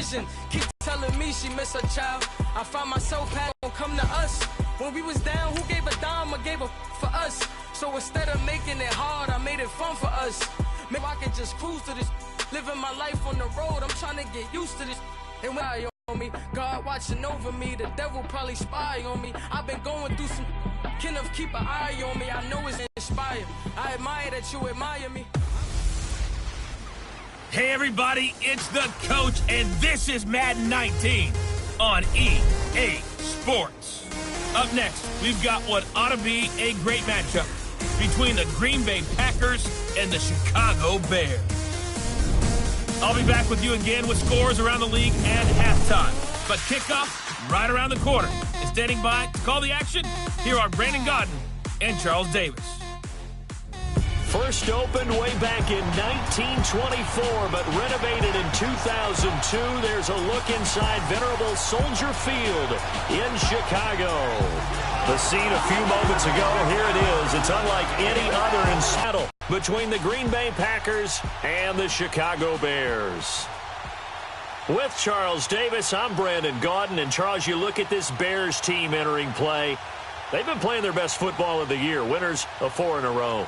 vision. Keep telling me she miss her child. I find myself had to come to us. When we was down, who gave a dime or gave a for us? So instead of making it hard, I made it fun for us. Maybe I can just cruise to this, living my life on the road. I'm trying to get used to this. And when I on me, God watching over me, the devil probably spy on me. I've been going through some, kind of keep an eye on me. I know it's inspired. I admire that you admire me. Hey everybody, it's the coach, and this is Madden 19 on EA Sports. Up next, we've got what ought to be a great matchup between the Green Bay Packers and the Chicago Bears. I'll be back with you again with scores around the league and halftime. But kickoff right around the corner. And standing by to call the action, here are Brandon Godden and Charles Davis. First opened way back in 1924, but renovated in 2002. There's a look inside venerable Soldier Field in Chicago. The scene a few moments ago, here it is. It's unlike any other in battle between the Green Bay Packers and the Chicago Bears. With Charles Davis, I'm Brandon Gaudin. And Charles, you look at this Bears team entering play. They've been playing their best football of the year, winners of 4 in a row.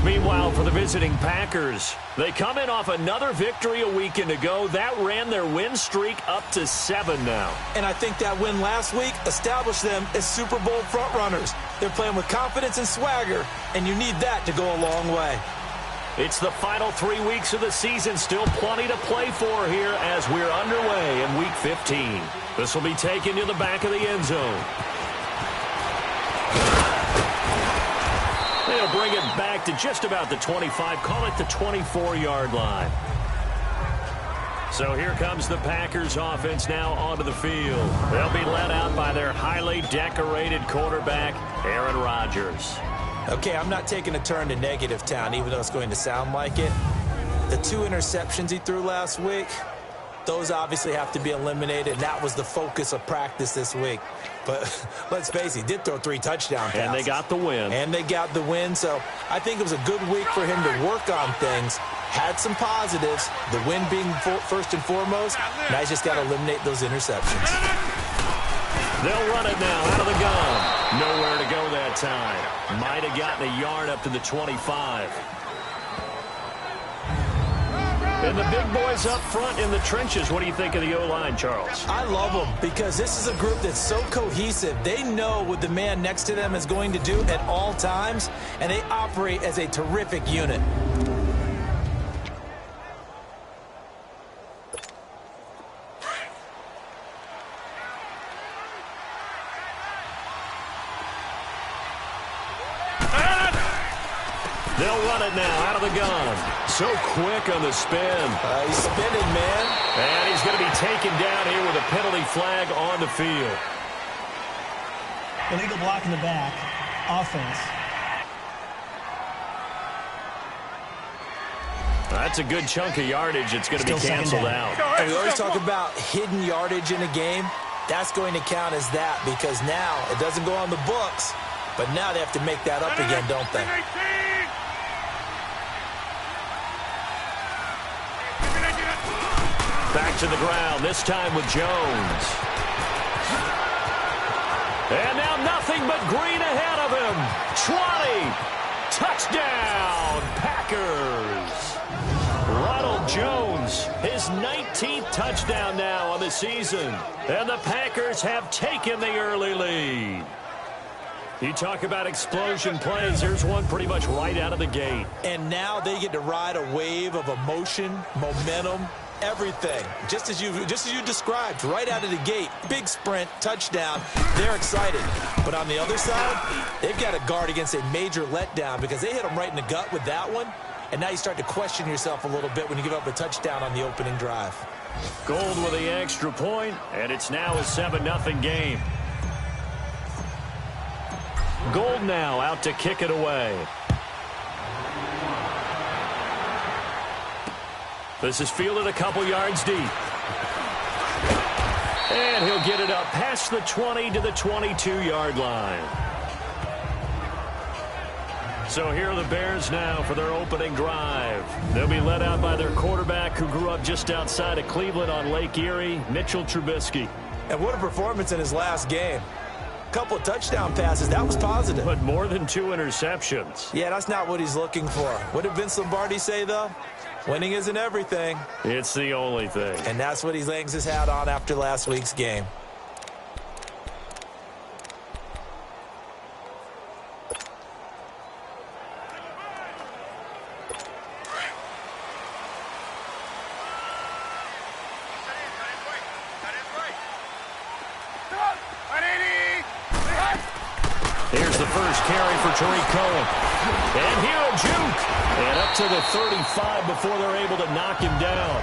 Meanwhile, for the visiting Packers, they come in off another victory a weekend ago. That ran their win streak up to 7 now. And I think that win last week established them as Super Bowl frontrunners. They're playing with confidence and swagger, and you need that to go a long way. It's the final 3 weeks of the season. Still plenty to play for here as we're underway in Week 15. This will be taken to the back of the end zone. They'll bring it back to just about the 25, call it the 24-yard line. So here comes the Packers offense now onto the field. They'll be led out by their highly decorated quarterback, Aaron Rodgers. Okay, I'm not taking a turn to negative town, even though it's going to sound like it. The 2 interceptions he threw last week, those obviously have to be eliminated, and that was the focus of practice this week. But let's face it, he did throw 3 touchdown passes. And they got the win. And they got the win, so I think it was a good week for him to work on things. Had some positives, the win being first and foremost. Now he's just got to eliminate those interceptions. They'll run it now out of the gun. Nowhere to go that time. Might have gotten a yard up to the 25. And the big boys up front in the trenches. What do you think of the O-line, Charles? I love them because this is a group that's so cohesive. They know what the man next to them is going to do at all times, and they operate as a terrific unit. They'll run it now out of the gun. So quick on the spin. He's spinning, man. And he's going to be taken down here with a penalty flag on the field. Illegal block in the back. Offense. That's a good chunk of yardage. It's going to be canceled out. And we always talk about hidden yardage in a game. That's going to count as that because now it doesn't go on the books, but now they have to make that up again, don't they? Back to the ground, this time with Jones. And now nothing but green ahead of him. 20. Touchdown, Packers. Ronald Jones, his 19th touchdown now on the season. And the Packers have taken the early lead. You talk about explosion plays. Here's one pretty much right out of the gate. And now they get to ride a wave of emotion, momentum, everything. Just as you described, right out of the gate. Big sprint, touchdown. They're excited. But on the other side, they've got to guard against a major letdown because they hit them right in the gut with that one. And now you start to question yourself a little bit when you give up a touchdown on the opening drive. Gold with the extra point, and it's now a 7-0 game. Gold now out to kick it away. This is fielded a couple yards deep. And he'll get it up past the 20 to the 22-yard line. So here are the Bears now for their opening drive. They'll be led out by their quarterback who grew up just outside of Cleveland on Lake Erie, Mitchell Trubisky. And what a performance in his last game. Couple of touchdown passes, that was positive. But more than 2 interceptions. Yeah, that's not what he's looking for. What did Vince Lombardi say, though? Winning isn't everything. It's the only thing. And that's what he hangs his hat on after last week's game. Here's the first carry for Tariq Cohen. And here a juke. And up to the 35 before they're able to knock him down.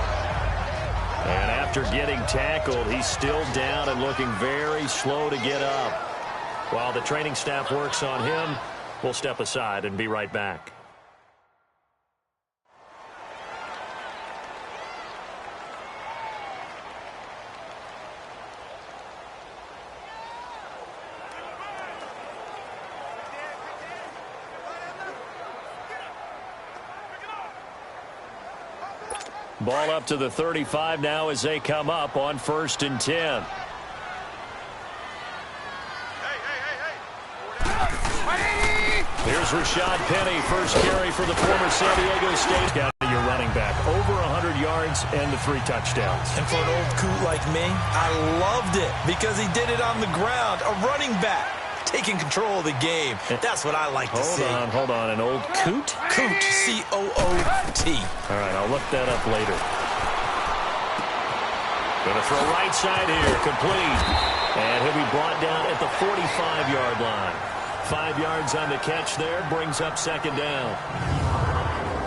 And after getting tackled, he's still down and looking very slow to get up. While the training staff works on him, we'll step aside and be right back. Ball up to the 35 now as they come up on 1st and 10. Here's Rashad Penny, first carry for the former San Diego State. Got your running back, over 100 yards and the 3 touchdowns. And for an old coot like me, I loved it because he did it on the ground. A running back taking control of the game. That's what I like to see. Hold on. An old coot? Coot, C-O-O-T. All right, I'll look that up later. Going to throw right side here, complete. And he'll be brought down at the 45-yard line. 5 yards on the catch there, brings up 2nd down.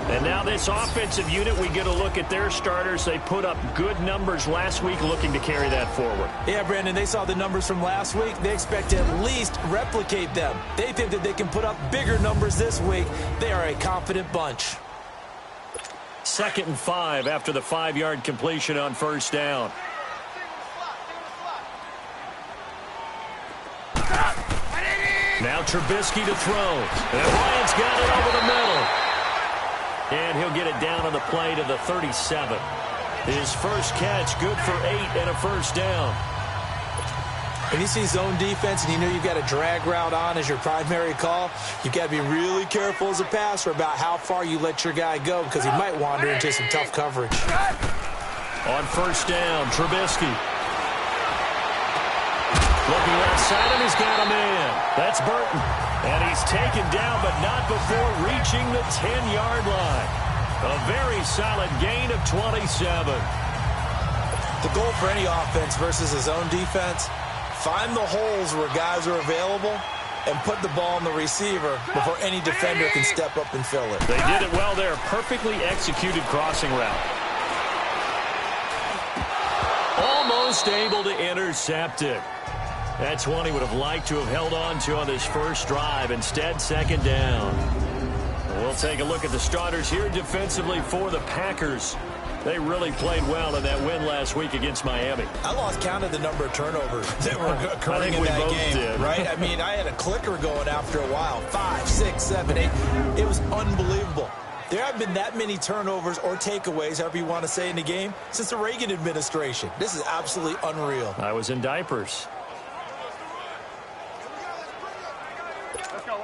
And now this offensive unit, we get a look at their starters. They put up good numbers last week, looking to carry that forward. Yeah, Brandon, they saw the numbers from last week. They expect to at least replicate them. They think that they can put up bigger numbers this week. They are a confident bunch. 2nd and 5 after the 5-yard completion on 1st down. Now Trubisky to throw. And Bryant's got it over the middle. And he'll get it down on the play to the 37. His first catch, good for 8 and a 1st down. When you see zone defense and you know you've got a drag route on as your primary call, you've got to be really careful as a passer about how far you let your guy go because he might wander into some tough coverage. On 1st down, Trubisky. Looking left side, and he's got a man. That's Burton. And he's taken down, but not before reaching the 10-yard line. A very solid gain of 27. The goal for any offense versus a zone defense, find the holes where guys are available and put the ball on the receiver before any defender can step up and fill it. They did it well there. Perfectly executed crossing route. Almost able to intercept it. That's one he would have liked to have held on to on this first drive. Instead, 2nd down. We'll take a look at the starters here defensively for the Packers. They really played well in that win last week against Miami. I lost count of the number of turnovers that were occurring in that game, right? I mean, I had a clicker going after a while. 5, 6, 7, 8. It was unbelievable. There haven't been that many turnovers or takeaways, however you want to say, in the game since the Reagan administration. This is absolutely unreal. I was in diapers.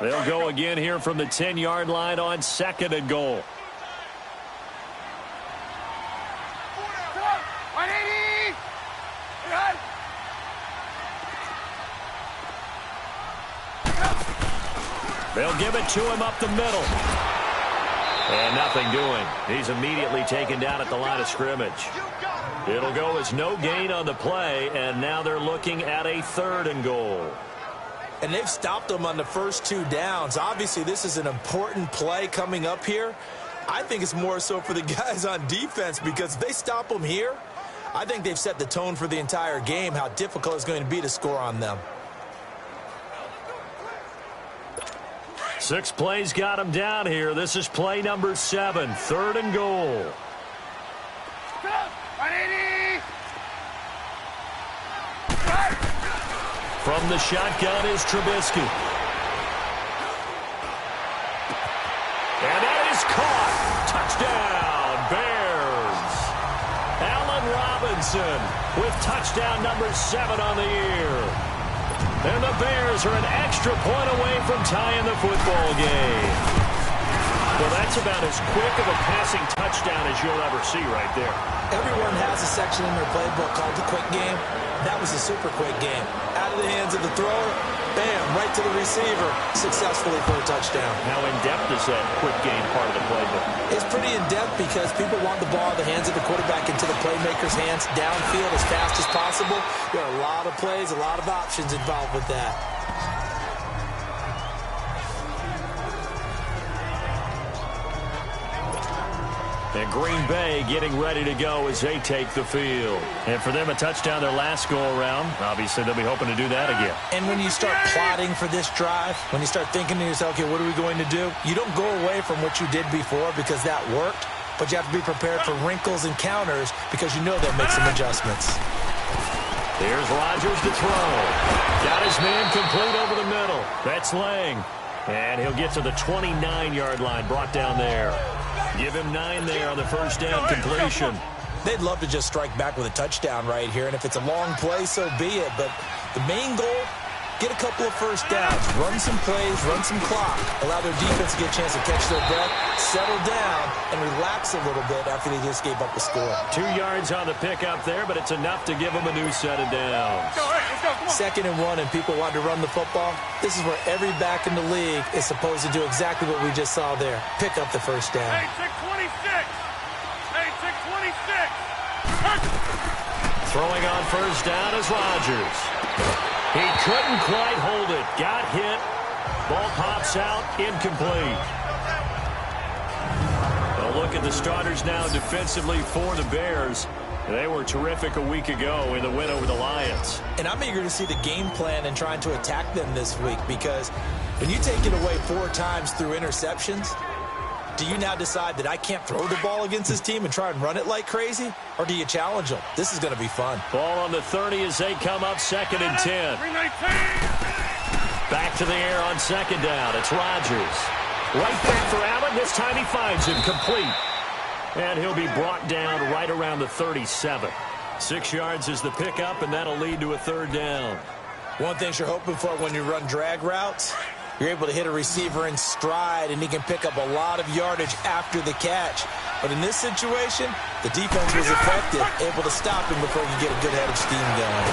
They'll go again here from the 10-yard line on 2nd and goal. They'll give it to him up the middle. And nothing doing. He's immediately taken down at the line of scrimmage. It'll go as no gain on the play, and now they're looking at a 3rd and goal. And they've stopped them on the first 2 downs. Obviously, this is an important play coming up here. I think it's more so for the guys on defense because if they stop them here, I think they've set the tone for the entire game, how difficult it's going to be to score on them. 6 plays got him down here. This is play number 7, 3rd and goal. From the shotgun is Trubisky. Robinson with touchdown number 7 on the year. And the Bears are an extra point away from tying the football game. Well, that's about as quick of a passing touchdown as you'll ever see right there. Everyone has a section in their playbook called the quick game. That was a super quick game. Out of the hands of the thrower, bam, right to the receiver, successfully for a touchdown. How in-depth is that quick game part of the playbook? It's pretty in-depth because people want the ball in the hands of the quarterback into the playmaker's hands downfield as fast as possible. There are a lot of plays, a lot of options involved with that. And Green Bay getting ready to go as they take the field. And for them, a touchdown their last go-around. Obviously, they'll be hoping to do that again. And when you start plotting for this drive, when you start thinking to yourself, okay, what are we going to do? You don't go away from what you did before because that worked, but you have to be prepared for wrinkles and counters because you know they'll make some adjustments. There's Rodgers to throw. Got his man complete over the middle. That's Lang. And he'll get to the 29-yard line, brought down there. Give him 9 there on the first down completion. They'd love to just strike back with a touchdown right here, and if it's a long play, so be it. But the main goal, get a couple of first downs, run some plays, run some clock, allow their defense to get a chance to catch their breath, settle down, and relax a little bit after they just gave up a score. 2 yards on the pickup there, but it's enough to give them a new set of downs. 2nd and 1, and people want to run the football. This is where every back in the league is supposed to do exactly what we just saw there. Pick up the first down. 626. 626. Throwing on first down is Rodgers. He couldn't quite hold it. Got hit. Ball pops out. Incomplete. Well, look at the starters now defensively for the Bears. They were terrific a week ago in the win over the Lions. And I'm eager to see the game plan and trying to attack them this week because when you take it away 4 times through interceptions, do you now decide that I can't throw the ball against this team and try and run it like crazy? Or do you challenge them? This is going to be fun. Ball on the 30 as they come up 2nd and 10. Back to the air on 2nd down. It's Rodgers. Right back for Allen. This time he finds him complete. And he'll be brought down right around the 37. 6 yards is the pickup, and that'll lead to a 3rd down. One thing you're hoping for when you run drag routes, you're able to hit a receiver in stride, and he can pick up a lot of yardage after the catch. But in this situation, the defense was effective, able to stop him before you get a good head of steam going.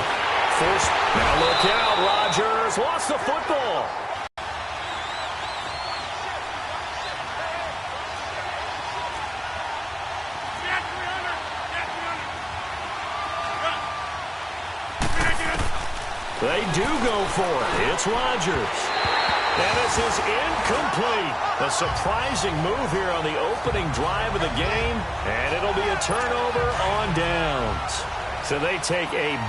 First, now look out, Rodgers lost the football. They do go for it. It's Rodgers. And this is incomplete. A surprising move here on the opening drive of the game. And it'll be a turnover on downs. So they take a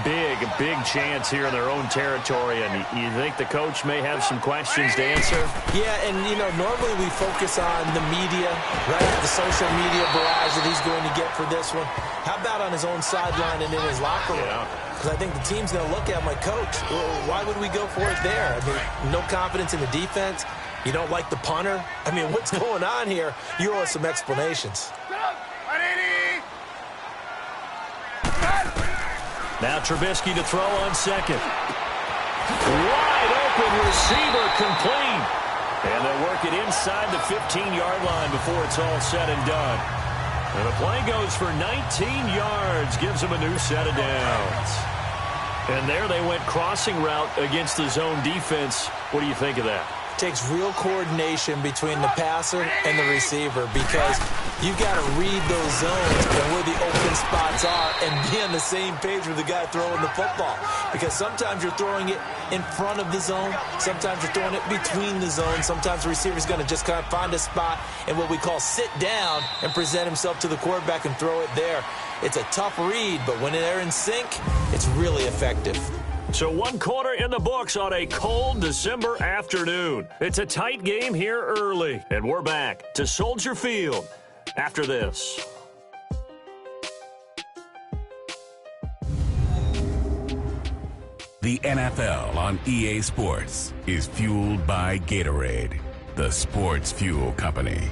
big chance here in their own territory. And you think the coach may have some questions to answer? Yeah, and, you know, normally we focus on the media, right? The social media barrage that he's going to get for this one. How about on his own sideline and in his locker room? Because I think the team's going to look at my coach. Why would we go for it there? I mean, no confidence in the defense. You don't like the punter. I mean, what's going on here? You owe us some explanations. Now Trubisky to throw on 2nd. Wide open receiver complete. And they work it inside the 15-yard line before it's all said and done. And the play goes for 19 yards, gives them a new set of downs. And there they went crossing route against the zone defense. What do you think of that? Takes real coordination between the passer and the receiver because you've got to read those zones and where the open spots are and be on the same page with the guy throwing the football. Because sometimes you're throwing it in front of the zone. Sometimes you're throwing it between the zones. Sometimes the receiver's going to just kind of find a spot and what we call sit down and present himself to the quarterback and throw it there. It's a tough read, but when they're in sync, it's really effective. So 1 quarter in the books on a cold December afternoon. It's a tight game here early. And we're back to Soldier Field after this. The NFL on EA Sports is fueled by Gatorade, the sports fuel company.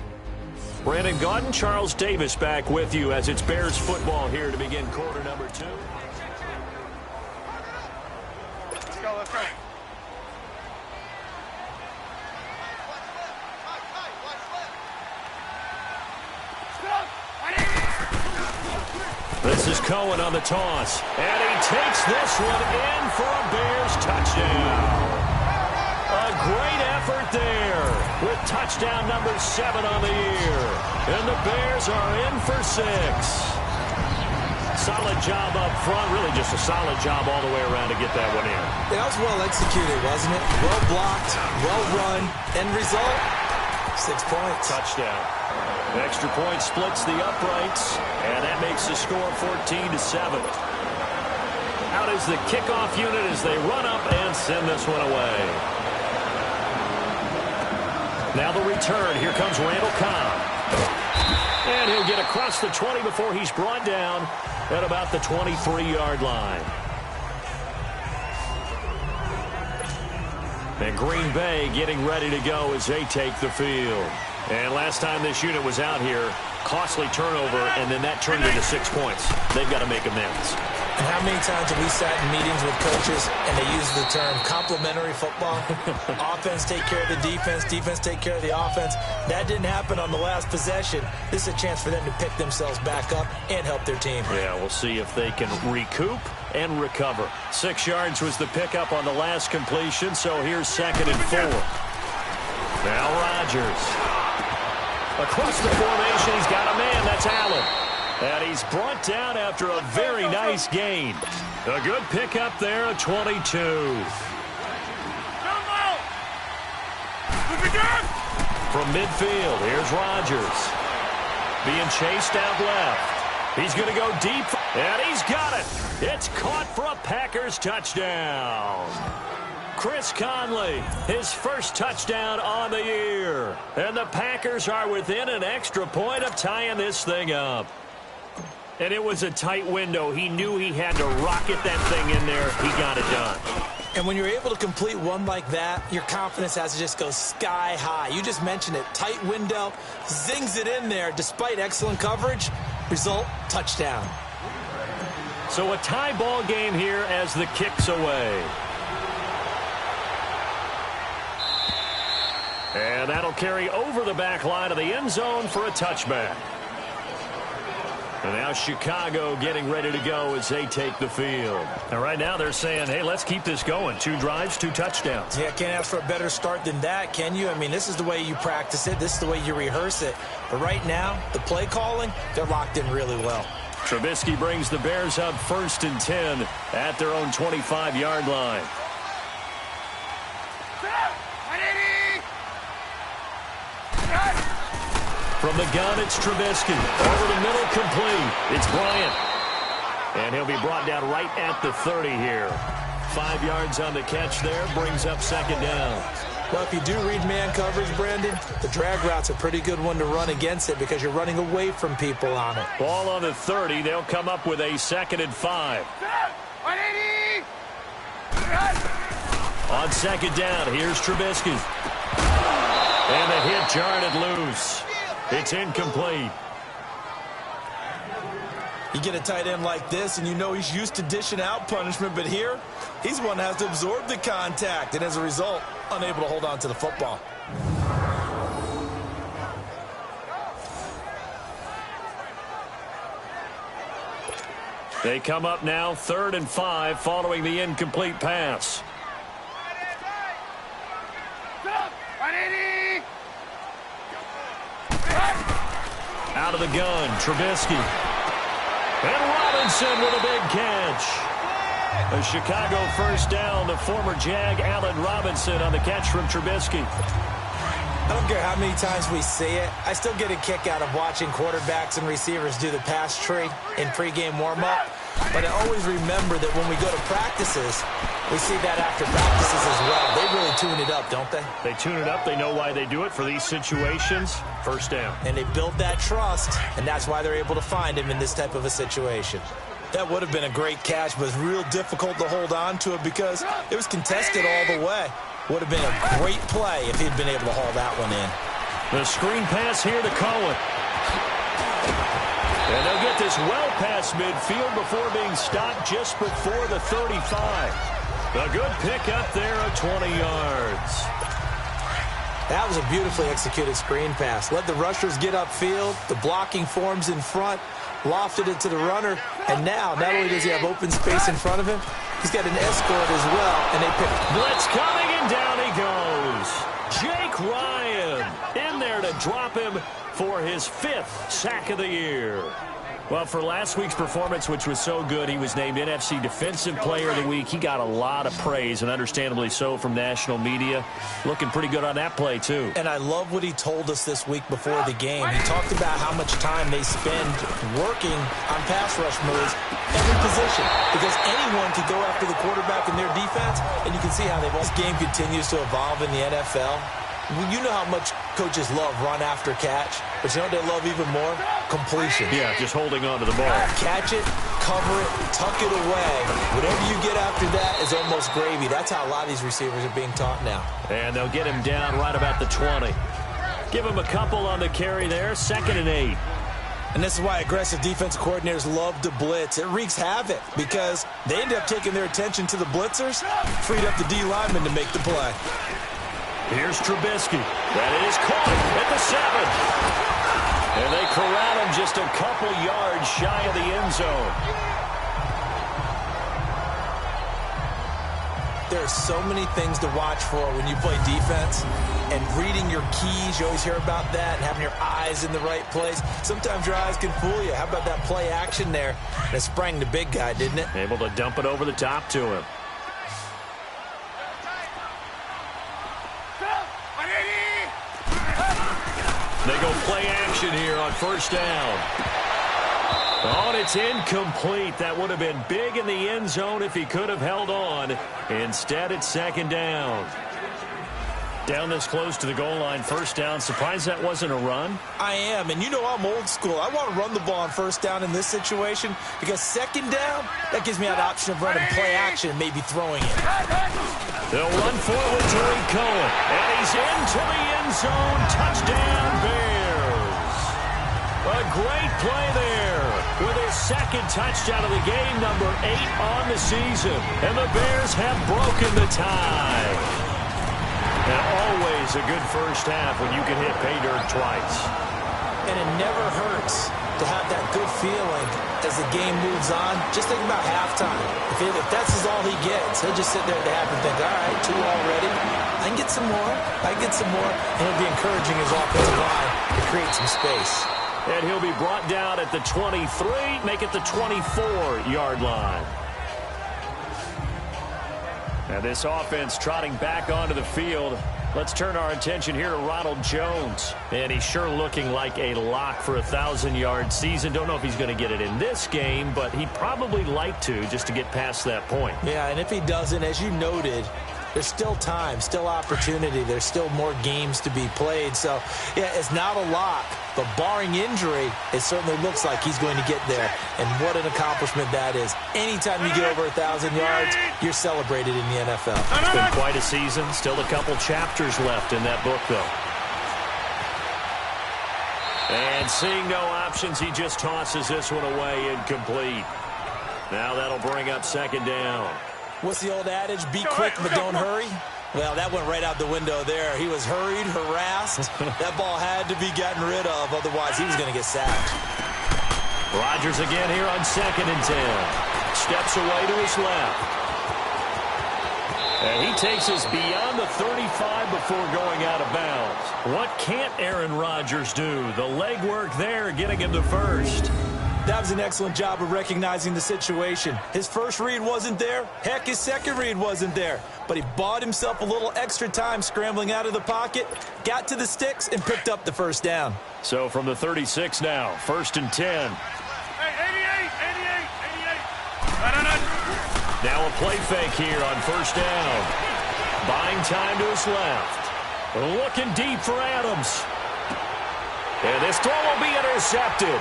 Brandon Gaudin, Charles Davis back with you as it's Bears football here to begin quarter number 2. Let's go, let's go. This is Cohen on the toss, and he takes this one in for a Bears touchdown. A great effort there with touchdown number 7 on the year. And the Bears are in for 6. Solid job up front, really just a solid job all the way around to get that one in. That was well executed, wasn't it? Well blocked, well run, end result, 6 points. Touchdown. Extra point splits the uprights, and that makes the score 14-7. Out is the kickoff unit as they run up and send this one away. Now the return. Here comes Randall Cobb. And he'll get across the 20 before he's brought down at about the 23-yard line. And Green Bay getting ready to go as they take the field. And last time this unit was out here, costly turnover, and then that turned into 6 points. They've got to make amends. And how many times have we sat in meetings with coaches and they use the term complementary football? Offense take care of the defense, defense take care of the offense. That didn't happen on the last possession. This is a chance for them to pick themselves back up and help their team. Yeah, we'll see if they can recoup and recover. 6 yards was the pickup on the last completion, so here's 2nd and 4. Now Rodgers. Across the formation, he's got a man. That's Allen. And he's brought down after a very nice gain. A good pickup there at 22. From midfield, here's Rodgers. Being chased out left. He's going to go deep, and he's got it. It's caught for a Packers touchdown. Chris Conley, his first touchdown on the year. And the Packers are within an extra point of tying this thing up. And it was a tight window. He knew he had to rocket that thing in there. He got it done. And when you're able to complete one like that, your confidence has to just go sky high. You just mentioned it. Tight window, zings it in there despite excellent coverage. Result, touchdown. So a tie ball game here as the kick's away. And that'll carry over the back line of the end zone for a touchback. And now Chicago getting ready to go as they take the field. And right now they're saying, hey, let's keep this going. 2 drives, 2 touchdowns. Yeah, can't ask for a better start than that, can you? I mean, this is the way you practice it. This is the way you rehearse it. But right now, the play calling, they're locked in really well. Trubisky brings the Bears up 1st and 10 at their own 25-yard line. From the gun, it's Trubisky. Over the middle, complete. It's Bryant. And he'll be brought down right at the 30 here. 5 yards on the catch there, brings up 2nd down. Well, if you do read man coverage, Brandon, the drag route's a pretty good one to run against it because you're running away from people on it. Ball on the 30. They'll come up with a 2nd and 5. On 2nd down, here's Trubisky. And the hit jarred it loose. It's incomplete. You get a tight end like this, and you know he's used to dishing out punishment, but here, he's one that has to absorb the contact, and as a result, unable to hold on to the football. They come up now 3rd and 5 following the incomplete pass. Out of the gun, Trubisky. And Robinson with a big catch. A Chicago 1st down, the former Jag Allen Robinson on the catch from Trubisky. I don't care how many times we see it. I still get a kick out of watching quarterbacks and receivers do the pass tree in pregame warm-up. But I always remember that when we go to practices, we see that after practices as well. They really tune it up, don't they? They tune it up. They know why they do it for these situations. 1st down. And they build that trust, and that's why they're able to find him in this type of a situation. That would have been a great catch, but it's real difficult to hold on to it because it was contested all the way. Would have been a great play if he'd been able to haul that one in. The screen pass here to Cohen. And they'll get this well past midfield before being stopped just before the 35. A good pickup there of 20 yards. That was a beautifully executed screen pass. Let the rushers get upfield. The blocking forms in front. Lofted it to the runner. And now, not only does he have open space in front of him, he's got an escort as well. And they pick it. Blitz coming, and down he goes. Jake Ryan in there to drop him for his 5th sack of the year. Well, for last week's performance, which was so good, he was named NFC Defensive Player of the Week. He got a lot of praise, and understandably so, from national media. Looking pretty good on that play, too. And I love what he told us this week before the game. He talked about how much time they spend working on pass rush moves, every position, because anyone could go after the quarterback in their defense, and you can see how this game continues to evolve in the NFL. You know how much coaches love run after catch, but you know what they love even more? Completion. Yeah, just holding on to the ball. Catch it, cover it, tuck it away. Whatever you get after that is almost gravy. That's how a lot of these receivers are being taught now. And they'll get him down right about the 20. Give him a couple on the carry there, 2nd and 8. And this is why aggressive defensive coordinators love to blitz. It wreaks havoc because they end up taking their attention to the blitzers, freed up the D lineman to make the play. Here's Trubisky. That is caught at the 7. And they corral him just a couple yards shy of the end zone. There are so many things to watch for when you play defense. And reading your keys, you always hear about that, and having your eyes in the right place. Sometimes your eyes can fool you. How about that play action there? That sprang the big guy, didn't it? Able to dump it over the top to him. They go play action here on 1st down. Oh, and it's incomplete. That would have been big in the end zone if he could have held on. Instead, it's 2nd down. Down this close to the goal line, 1st down. Surprised that wasn't a run? I am, and you know I'm old school. I want to run the ball on 1st down in this situation because 2nd down, that gives me that option of running play action and maybe throwing it. They'll run forward to Tariq Cohen, and he's into the end zone. Touchdown, Bears. A great play there with his 2nd touchdown of the game, number 8 on the season. And the Bears have broken the tie. And always a good 1st half when you can hit pay dirt twice. And it never hurts to have that good feeling as the game moves on. Just think about halftime. If that's all he gets, he'll just sit there at the half and think, all right, 2 already. I can get some more. I can get some more. And he'll be encouraging his offensive line to create some space. And he'll be brought down at the 23, make it the 24-yard line. Now this offense trotting back onto the field. Let's turn our attention here to Ronald Jones. And he's sure looking like a lock for a 1,000-yard season. Don't know if he's going to get it in this game, but he'd probably like to just to get past that point. Yeah, and if he doesn't, as you noted, there's still time, still opportunity. There's still more games to be played. So, yeah, it's not a lock. But barring injury, it certainly looks like he's going to get there. And what an accomplishment that is. Anytime you get over 1,000 yards, you're celebrated in the NFL. It's been quite a season. Still a couple chapters left in that book, though. And seeing no options, he just tosses this one away incomplete. Now that'll bring up 2nd down. What's the old adage? Be quick, but don't hurry. Well, that went right out the window there. He was hurried, harassed. That ball had to be gotten rid of. Otherwise, he was going to get sacked. Rodgers again here on 2nd and 10. Steps away to his left. And he takes us beyond the 35 before going out of bounds. What can't Aaron Rodgers do? The legwork there getting him to 1st. That was an excellent job of recognizing the situation. His first read wasn't there. Heck, his second read wasn't there. But he bought himself a little extra time scrambling out of the pocket, got to the sticks, and picked up the 1st down. So from the 36 now, 1st and 10. Hey, 88. Now a play fake here on 1st down. Buying time to his left. Looking deep for Adams. And this throw will be intercepted.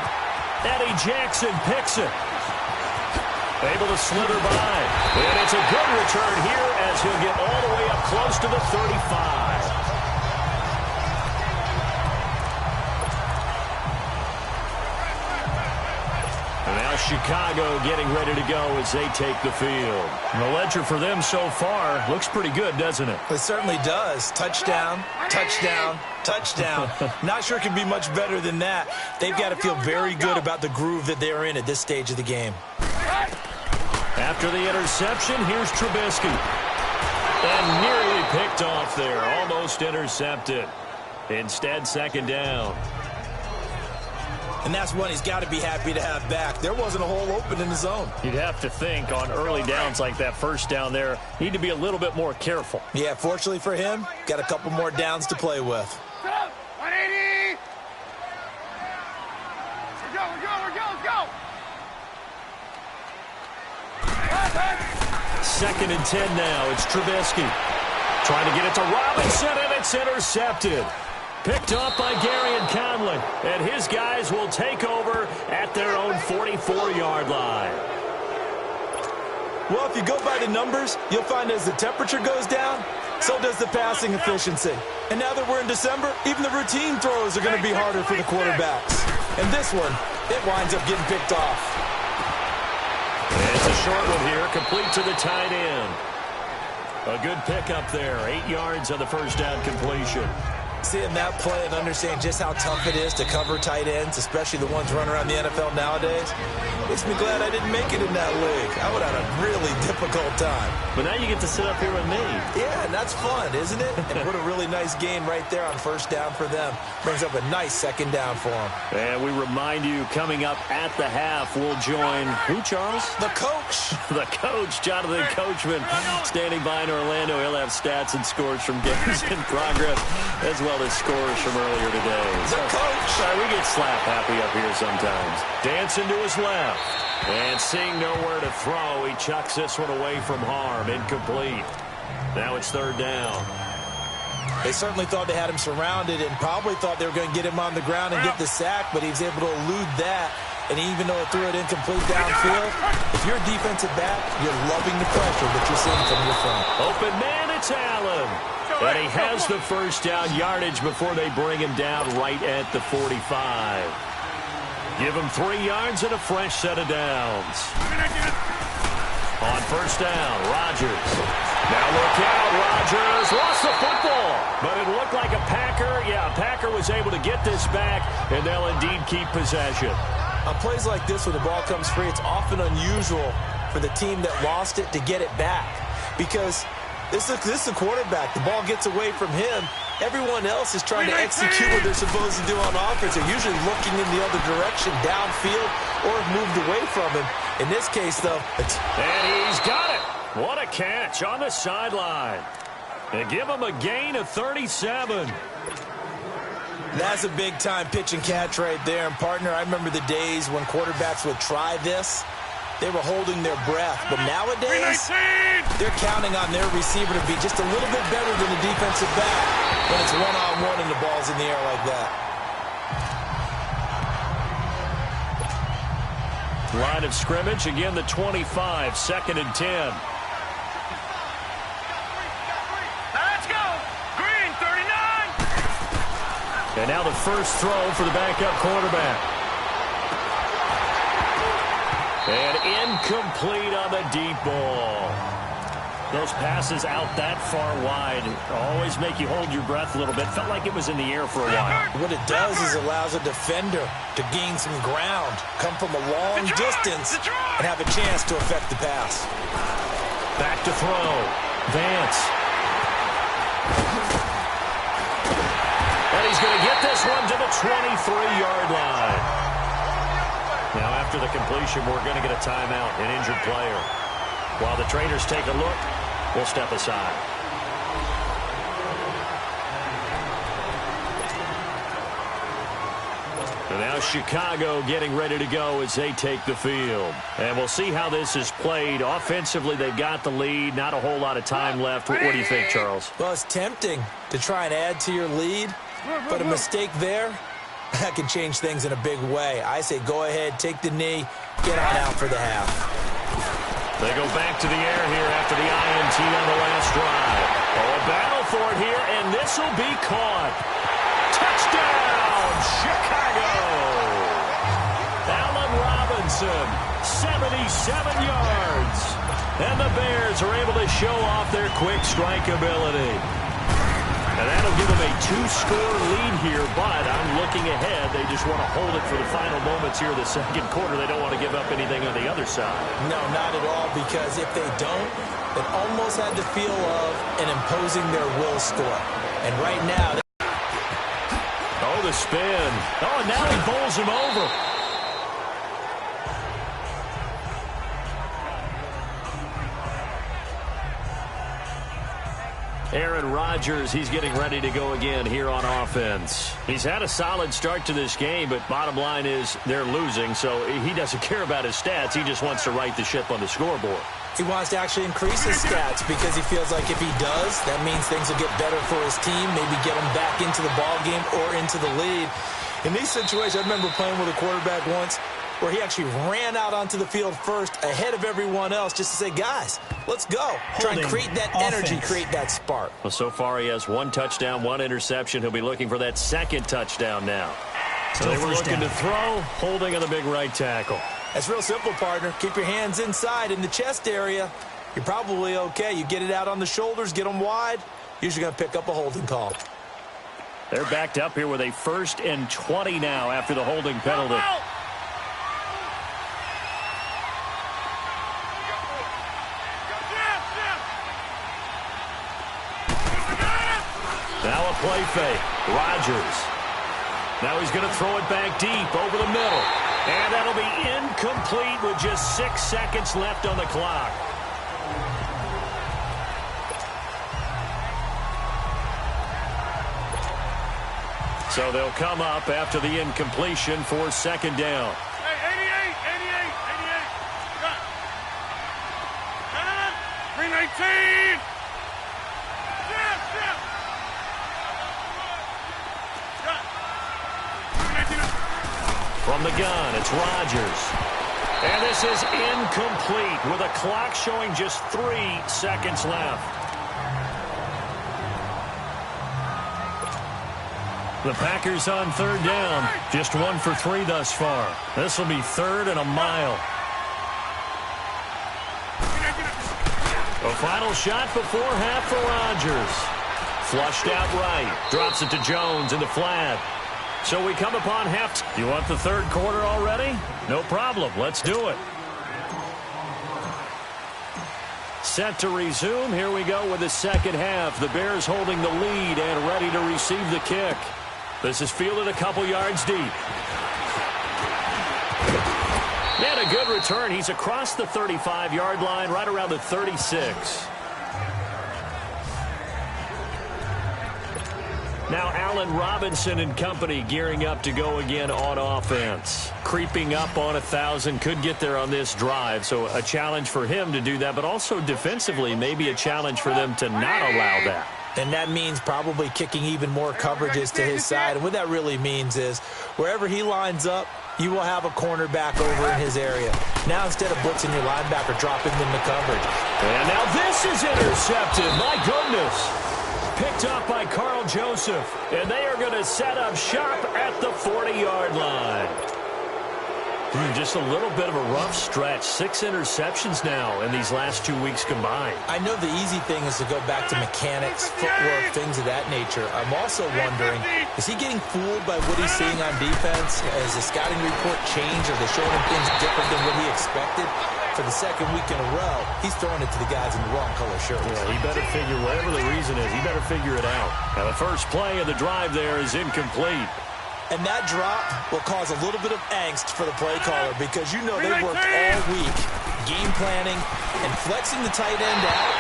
Eddie Jackson picks it. Able to slither by. And it's a good return here as he'll get all the way up close to the 35. Now Chicago getting ready to go as they take the field. And the ledger for them so far looks pretty good, doesn't it? It certainly does. Touchdown, touchdown, touchdown. Not sure it can be much better than that. They've got to feel very good about the groove that they're in at this stage of the game. After the interception, here's Trubisky. And nearly picked off there. Almost intercepted. Instead, second down. And that's one he's got to be happy to have back. There wasn't a hole open in the zone. You'd have to think on early downs like that first down there, need to be a little bit more careful. Yeah, fortunately for him, got a couple more downs to play with. 180! Let's go! Second and 10 now. It's Trubisky. Trying to get it to Robinson, and it's intercepted. Picked up by Gary and Conley. And his guys will take over at their own 44-yard line. Well, if you go by the numbers, you'll find as the temperature goes down, so does the passing efficiency. And now that we're in December, even the routine throws are going to be harder for the quarterbacks. And this one, it winds up getting picked off. It's a short one here, complete to the tight end. A good pickup there, 8 yards on the first down completion. Seeing that play and understanding just how tough it is to cover tight ends, especially the ones running around the NFL nowadays, makes me glad I didn't make it in that league. I would have had a really difficult time. But now you get to sit up here with me. Yeah, and that's fun, isn't it? And what a really nice game right there on first down for them. Brings up a nice second down for them. And we remind you, coming up at the half, we'll join who, Charles? The coach. The coach, Jonathan Coachman, standing by in Orlando. He'll have stats and scores from games in progress, as well as scores from earlier today. The coach. Sorry, we get slap happy up here sometimes. Dancing to his left. And seeing nowhere to throw, he chucks this one away from harm. Incomplete. Now it's third down. They certainly thought they had him surrounded and probably thought they were going to get him on the ground and get the sack, but he was able to elude that. And even though it threw it incomplete downfield, if you're a defensive back, you're loving the pressure that you're seeing from your front. Open man, it's Allen. And he has the first down yardage before they bring him down right at the 45. Give him 3 yards and a fresh set of downs. On first down, Rodgers. Now look out, Rodgers lost the football. But it looked like a Packer. Yeah, a Packer was able to get this back, and they'll indeed keep possession. On plays like this where the ball comes free, it's often unusual for the team that lost it to get it back. Because this is the quarterback. The ball gets away from him. Everyone else is trying to execute what they're supposed to do on offense. They're usually looking in the other direction, downfield, or have moved away from him. In this case, though, and he's got it. What a catch on the sideline. They give him a gain of 37. That's a big-time pitch and catch right there. And, partner, I remember the days when quarterbacks would try this. They were holding their breath. But nowadays, they're counting on their receiver to be just a little bit better than the defensive back when it's one-on-one and the ball's in the air like that. Line of scrimmage, again the 25, second and 10. Let's go! Green, 39! And now the first throw for the backup quarterback. And incomplete on the deep ball. Those passes out that far wide always make you hold your breath a little bit. Felt like it was in the air for a while. What it does is allows a defender to gain some ground, come from a long distance, and have a chance to affect the pass. Back to throw. Vance. And he's going to get this one to the 23-yard line. Now, after the completion, we're going to get a timeout, an injured player. While the trainers take a look, we'll step aside. And now Chicago getting ready to go as they take the field. And we'll see how this is played. Offensively, they've got the lead. Not a whole lot of time left. What do you think, Charles? Well, it's tempting to try and add to your lead, but a mistake there, that can change things in a big way. I say go ahead, take the knee, get on out for the half. They go back to the air here after the INT on the last drive. Oh, a battle for it here, and this will be caught. Touchdown, Chicago! Allen Robinson, 77 yards. And the Bears are able to show off their quick strike ability. And that'll give them a 2-score lead here, but I'm looking ahead. They just want to hold it for the final moments here of the second quarter. They don't want to give up anything on the other side. No, not at all, because if they don't, it almost had the feel of an imposing their will score. And right now... Oh, the spin. Oh, and now he bowls him over. Aaron Rodgers, he's getting ready to go again here on offense. He's had a solid start to this game, but bottom line is they're losing, so he doesn't care about his stats. He just wants to right the ship on the scoreboard. He wants to actually increase his stats because he feels like if he does, that means things will get better for his team, maybe get him back into the ball game or into the lead. In these situations, I remember playing with a quarterback once where he actually ran out onto the field first ahead of everyone else just to say, guys, let's go. Try and create that energy, create that spark. Well, so far he has 1 touchdown, 1 interception. He'll be looking for that second touchdown now. So they were looking to throw, holding on the big right tackle. That's real simple, partner. Keep your hands inside in the chest area. You're probably okay. You get it out on the shoulders, get them wide. Usually going to pick up a holding call. They're backed up here with a 1st and 20 now after the holding penalty. Now a play fake. Rodgers. Now he's going to throw it back deep over the middle. And that'll be incomplete with just 6 seconds left on the clock. So they'll come up after the incompletion for 2nd down. Hey, 88. 319. From the gun, it's Rodgers. And this is incomplete with a clock showing just 3 seconds left. The Packers on 3rd down. Just 1 for 3 thus far. This will be 3rd and a mile. A final shot before half for Rodgers. Flushed out right. Drops it to Jones in the flat. So we come upon half. You want the 3rd quarter already? No problem. Let's do it. Set to resume. Here we go with the 2nd half. The Bears holding the lead and ready to receive the kick. This is fielded a couple yards deep. And a good return. He's across the 35-yard line, right around the 36. Now Allen Robinson and company gearing up to go again on offense. Creeping up on 1,000, could get there on this drive. So a challenge for him to do that, but also defensively maybe a challenge for them to not allow that. And that means probably kicking even more coverages to his side. And what that really means is wherever he lines up, you will have a cornerback over in his area. Now instead of blitzing your linebacker, drop him into coverage. And now this is intercepted. My goodness. Picked up by Carl Joseph. And they are going to set up shop at the 40-yard line. Just a little bit of a rough stretch. 6 interceptions now in these last 2 weeks combined. I know the easy thing is to go back to mechanics, footwork, things of that nature. I'm also wondering, is he getting fooled by what he's seeing on defense? Has the scouting report changed? Are they showing him things different than what he expected? For the 2nd week in a row, he's throwing it to the guys in the wrong color shirts. Yeah, he better figure, whatever the reason is, he better figure it out. Now, the first play of the drive there is incomplete. And that drop will cause a little bit of angst for the play caller because you know they worked all week game planning and flexing the tight end out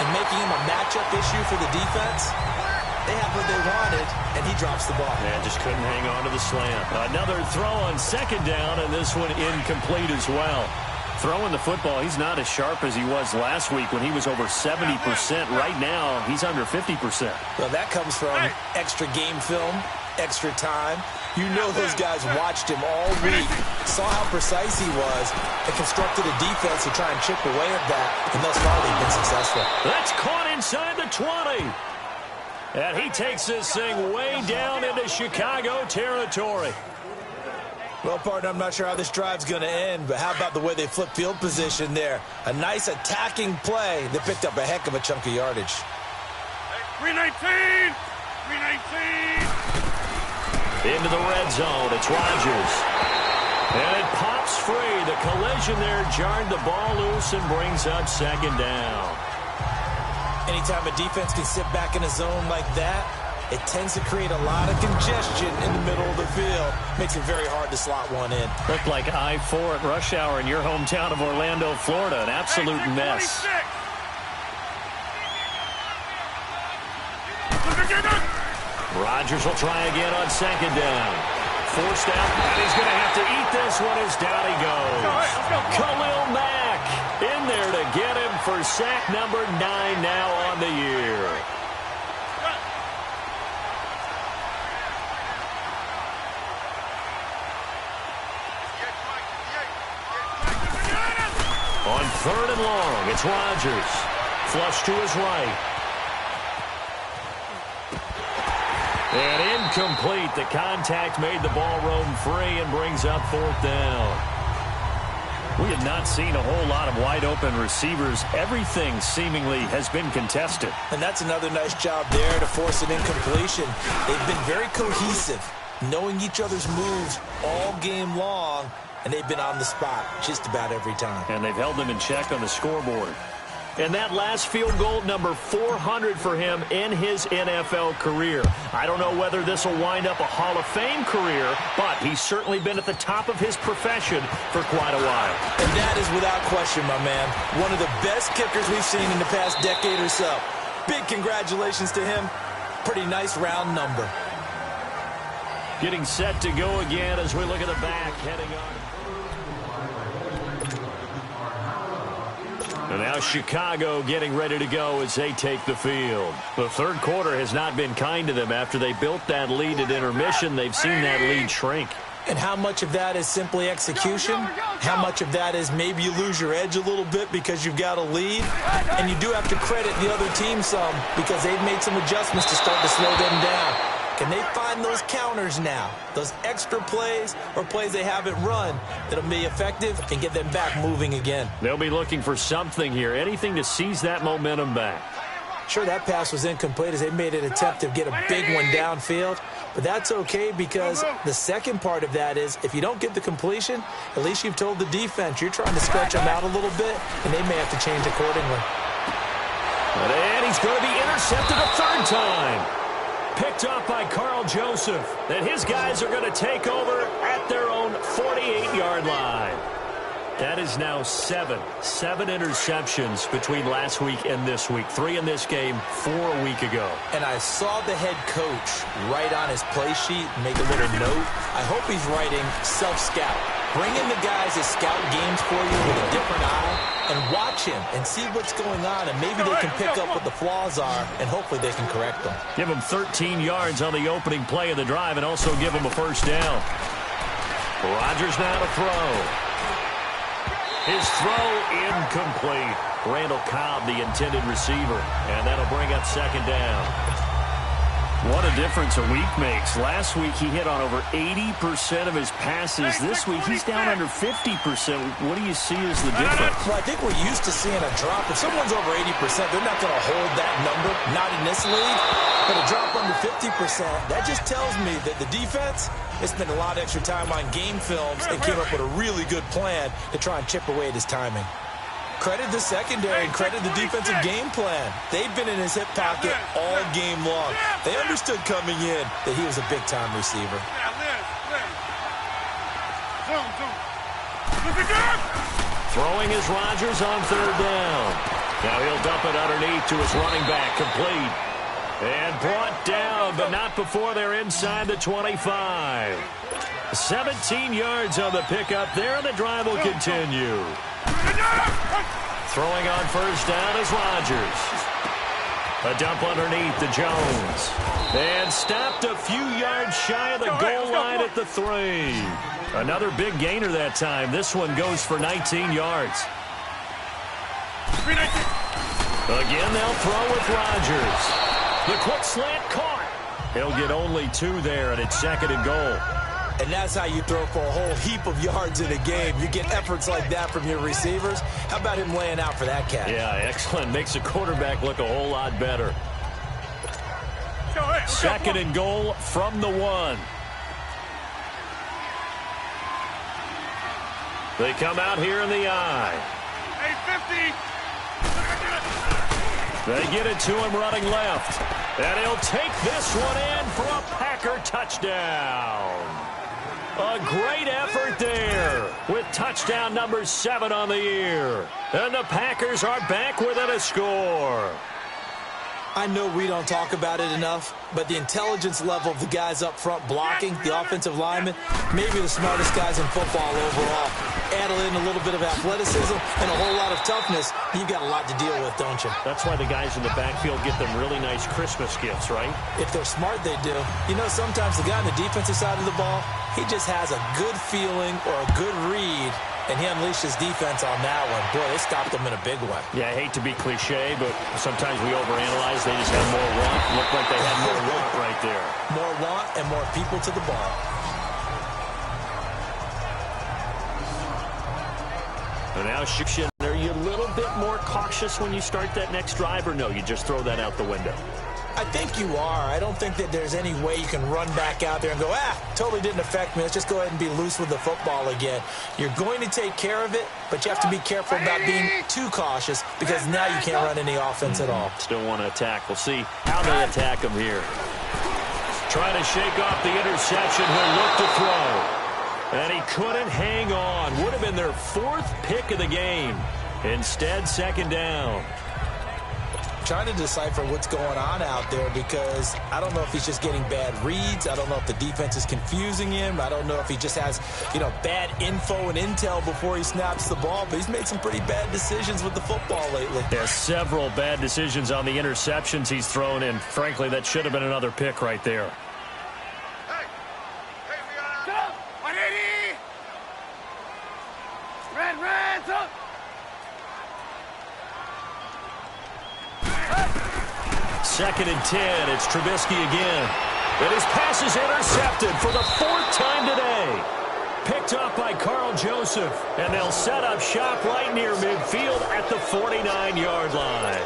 and making him a matchup issue for the defense. They have what they wanted, and he drops the ball. Man, just couldn't hang on to the slant. Another throw on 2nd down, and this one incomplete as well. Throwing the football, he's not as sharp as he was last week when he was over 70%. Right now, he's under 50%. Well, that comes from extra game film, extra time. You know those guys watched him all week, saw how precise he was, and constructed a defense to try and chip away at that, and thus far they've been successful. That's caught inside the 20. And he takes this thing way down into Chicago territory. Well, partner, I'm not sure how this drive's going to end, but how about the way they flip field position there? A nice attacking play that picked up a heck of a chunk of yardage. 319! 319! Into the red zone. It's Rodgers. And it pops free. The collision there jarred the ball loose and brings up second down. Anytime a defense can sit back in a zone like that, it tends to create a lot of congestion in the middle of the field. Makes it very hard to slot one in. Looked like I-4 at rush hour in your hometown of Orlando, Florida. An absolute mess. Rodgers will try again on second down. Forced out, and he's going to have to eat this one as down he goes. Khalil Mack in there to get him for sack number 9 now on the year. On 3rd and long, it's Rodgers. Flush to his right. And incomplete. The contact made the ball roam free and brings up 4th down. We have not seen a whole lot of wide-open receivers. Everything seemingly has been contested. And that's another nice job there to force an incompletion. They've been very cohesive, knowing each other's moves all game long, and they've been on the spot just about every time. And they've held them in check on the scoreboard. And that last field goal, number 400 for him in his NFL career. I don't know whether this will wind up a Hall of Fame career, but he's certainly been at the top of his profession for quite a while. And that is without question, my man. One of the best kickers we've seen in the past decade or so. Big congratulations to him. Pretty nice round number. Getting set to go again as we look at the back heading on. And now Chicago getting ready to go as they take the field. The third quarter has not been kind to them. After they built that lead at intermission, they've seen that lead shrink. And how much of that is simply execution? How much of that is maybe you lose your edge a little bit because you've got a lead? And you do have to credit the other team some because they've made some adjustments to start to slow them down. Can they find those counters now, those extra plays or plays they haven't run that'll be effective and get them back moving again? They'll be looking for something here, anything to seize that momentum back. Sure, that pass was incomplete as they made an attempt to get a big one downfield, but that's okay because the second part of that is if you don't get the completion, at least you've told the defense you're trying to stretch them out a little bit, and they may have to change accordingly. And he's going to be intercepted a third time. Picked off by Carl Joseph. And his guys are going to take over at their own 48-yard line. That is now 7 interceptions between last week and this week. 3 in this game, 4 a week ago. And I saw the head coach write on his play sheet, make a little note. I hope he's writing self-scout. Bring in the guys that scout games for you with a different eye and watch him and see what's going on, and maybe they can pick up what the flaws are, and hopefully they can correct them. Give him 13 yards on the opening play of the drive and also give him a first down. Rodgers now to throw. His throw incomplete. Randall Cobb, the intended receiver, and that'll bring up second down. What a difference a week makes. Last week he hit on over 80% of his passes. This week he's down under 50%. What do you see as the difference? Well, I think we're used to seeing a drop. If someone's over 80%, they're not going to hold that number, not in this league. But a drop under 50%, that just tells me that the defense has spent a lot of extra time on game films and came up with a really good plan to try and chip away at his timing. Credit the secondary and credit the defensive game plan. They've been in his hip pocket all game long. They understood coming in that he was a big-time receiver. Throwing is Rodgers on third down. Now he'll dump it underneath to his running back, complete. And brought down, but not before they're inside the 25. 17 yards on the pickup there, and the drive will continue. Throwing on first down is Rodgers. A dump underneath to Jones. And stopped a few yards shy of the goal line at the 3. Another big gainer that time. This one goes for 19 yards. Again, they'll throw with Rodgers. The quick slant caught. He'll get only 2 there, and it's second and goal. And that's how you throw for a whole heap of yards in a game. You get efforts like that from your receivers. How about him laying out for that catch? Yeah, excellent. Makes the quarterback look a whole lot better. Second and goal from the 1. They come out here in the I. 850. They get it to him running left. And he'll take this one in for a Packer touchdown. A great effort there with touchdown number 7 on the year. And the Packers are back within a score. I know we don't talk about it enough, but the intelligence level of the guys up front blocking, the offensive linemen, maybe the smartest guys in football overall. Add in a little bit of athleticism and a whole lot of toughness, you've got a lot to deal with, don't you? That's why the guys in the backfield get them really nice Christmas gifts, right? If they're smart, they do. You know, sometimes the guy on the defensive side of the ball, he just has a good feeling or a good read, and he unleashed his defense on that one. Boy, they stopped him in a big one. Yeah, I hate to be cliche, but sometimes we overanalyze. They just have more want. Looked like they had more want right there. More want and more people to the ball. And now, are you a little bit more cautious when you start that next drive, or no, you just throw that out the window? I think you are. I don't think that there's any way you can run back out there and go, totally didn't affect me. Let's just go ahead and be loose with the football again. You're going to take care of it, but you have to be careful about being too cautious because now you can't run any offense at all. Still want to attack. We'll see how they attack him here. Trying to shake off the interception. He'll look to throw. And he couldn't hang on. Would have been their 4th pick of the game. Instead, second down. Trying to decipher what's going on out there because I don't know if he's just getting bad reads. I don't know if the defense is confusing him. I don't know if he just has, bad info and intel before he snaps the ball. But he's made some pretty bad decisions with the football lately. There's several bad decisions on the interceptions he's thrown in. Frankly, that should have been another pick right there. Hey, we got 180. Red, up. Second and 10. It's Trubisky again. And his pass is intercepted for the 4th time today. Picked up by Carl Joseph. And they'll set up shop right near midfield at the 49-yard line.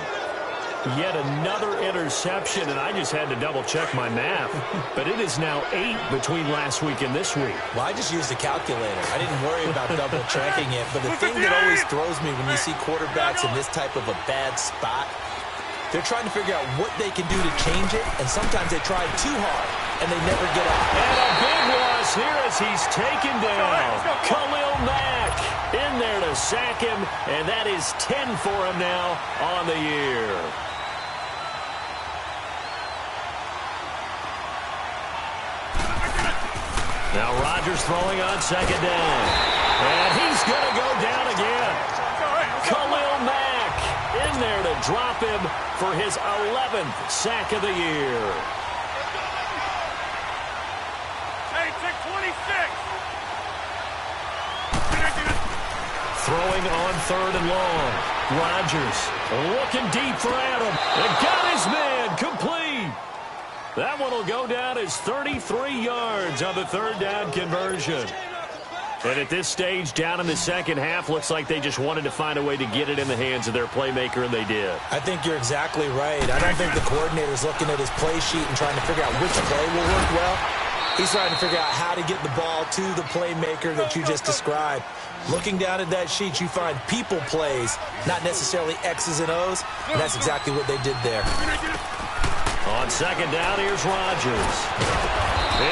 Yet another interception, and I just had to double-check my math. But it is now 8 between last week and this week. Well, I just used a calculator. I didn't worry about double-checking it. But the thing that always throws me when you see quarterbacks in this type of a bad spot, they're trying to figure out what they can do to change it, and sometimes they try too hard, and they never get out. And a big loss here as he's taken down. Khalil Mack in there to sack him, and that is 10 for him now on the year. Now Rodgers throwing on second down. And he's going to go down again. Khalil Mack in there to drop him for his 11th sack of the year. Hey, check 26. Throwing on 3rd and long. Rodgers looking deep for Adam. And got his man complete. That one will go down as 33 yards on the 3rd down conversion. And at this stage, down in the second half, looks like they just wanted to find a way to get it in the hands of their playmaker, and they did. I think you're exactly right. I don't think the coordinator's looking at his play sheet and trying to figure out which play will work well. He's trying to figure out how to get the ball to the playmaker that you just described. Looking down at that sheet, you find people plays, not necessarily X's and O's, and that's exactly what they did there. On second down, here's Rodgers.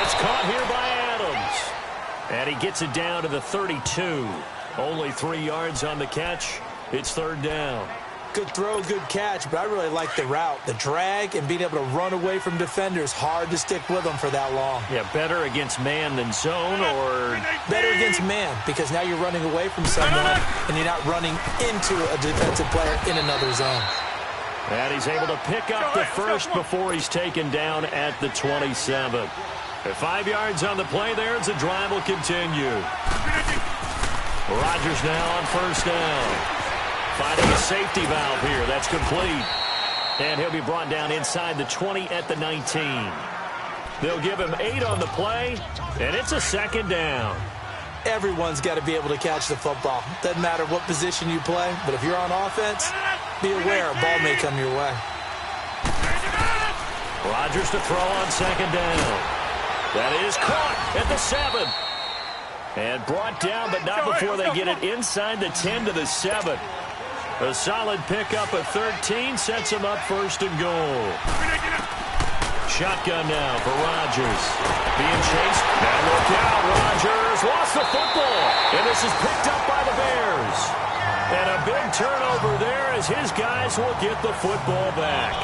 It's caught here by Adams. And he gets it down to the 32. Only 3 yards on the catch. It's 3rd down. Good throw, good catch, but I really like the route. The drag and being able to run away from defenders, hard to stick with them for that long. Yeah, better against man than zone, or better against man, because now you're running away from someone and you're not running into a defensive player in another zone. And he's able to pick up the first before he's taken down at the 27. At 5 yards on the play there, as the drive will continue. Rodgers now on 1st down. Finding a safety valve here. That's complete. And he'll be brought down inside the 20 at the 19. They'll give him 8 on the play, and it's a second down. Everyone's got to be able to catch the football. Doesn't matter what position you play, but if you're on offense, be aware a ball may come your way. Rodgers to throw on second down. That is caught at the 7. And brought down, but not before they get it inside the 10 to the 7. A solid pickup of 13 sets him up first and goal. Shotgun now for Rodgers. Being chased. Now look out. Rodgers lost the football. And this is picked up by the Bears. And a big turnover there as his guys will get the football back.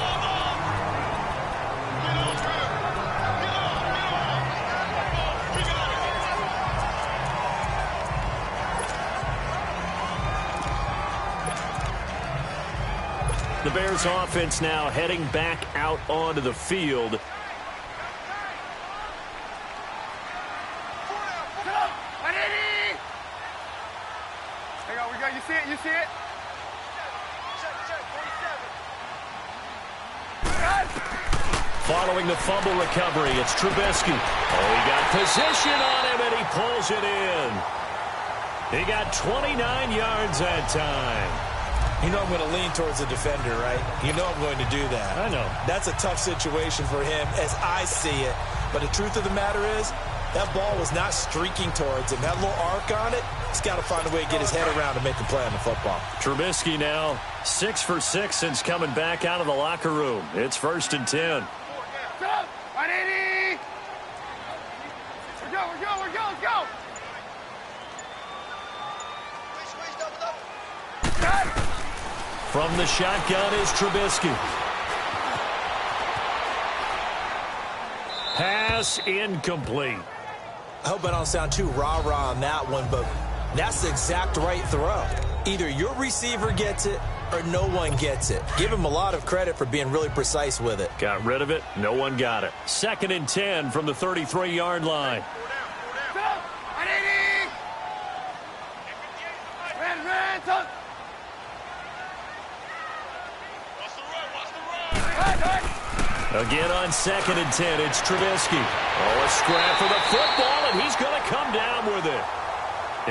The Bears offense now heading back out onto the field. You see it? You see it? Following the fumble recovery, it's Trubisky. Oh, he got position on him, and he pulls it in. He got 29 yards that time. You know I'm going to lean towards the defender, right? You know I'm going to do that. I know. That's a tough situation for him as I see it. But the truth of the matter is, that ball was not streaking towards him. That little arc on it, he's got to find a way to get his head around and make a play on the football. Trubisky now 6 for 6 since coming back out of the locker room. It's 1st and 10. We're go, let's go. From the shotgun is Trubisky. Pass incomplete. I hope I don't sound too rah-rah on that one, but that's the exact right throw. Either your receiver gets it or no one gets it. Give him a lot of credit for being really precise with it. Got rid of it. No one got it. 2nd and 10 from the 33-yard line. Again on 2nd and 10, it's Trubisky. Oh, a scrap for the football, and he's going to come down with it.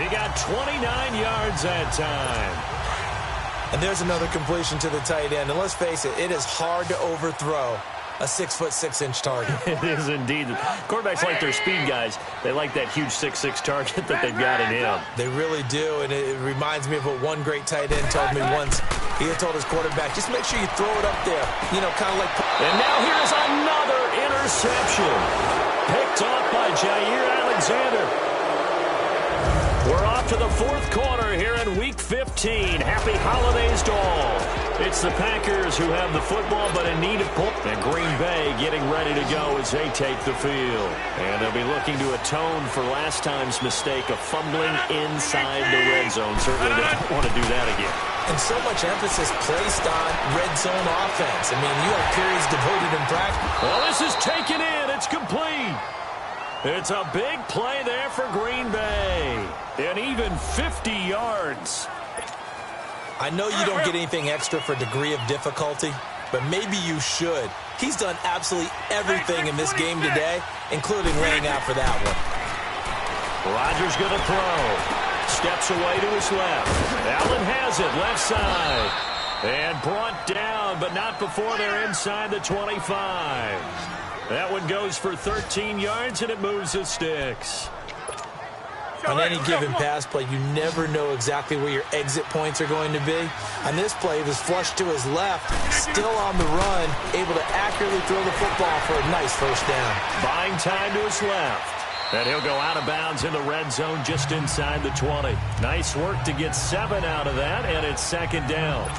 He got 29 yards that time. And there's another completion to the tight end. And let's face it, it is hard to overthrow a 6'6" target. It is indeed. Quarterbacks like their speed guys. They like that huge 6'6" target that they've got in him. They really do, and it reminds me of what one great tight end told me once. He had told his quarterback, just make sure you throw it up there. You know, kind of like... And now here's another interception. Picked off by Jair Alexander. We're off to the 4th quarter here in Week 15. Happy holidays to all. It's the Packers who have the football, but in need of point. And Green Bay getting ready to go as they take the field. And they'll be looking to atone for last time's mistake of fumbling inside the red zone. Certainly they don't want to do that again. And so much emphasis placed on red zone offense. I mean, you have periods devoted in practice. Well, this is taken in. It's complete. It's a big play there for Green Bay. And even 50 yards. I know you don't get anything extra for degree of difficulty, but maybe you should. He's done absolutely everything in this game today, including laying out for that one. Rodgers going to throw. Steps away to his left. Allen has it, left side. And brought down, but not before they're inside the 25. That one goes for 13 yards, and it moves the sticks. On any given pass play, you never know exactly where your exit points are going to be. On this play, he was flushed to his left, still on the run, able to accurately throw the football for a nice first down. Buying time to his left. And he'll go out of bounds in the red zone just inside the 20. Nice work to get 7 out of that, and it's 2nd down.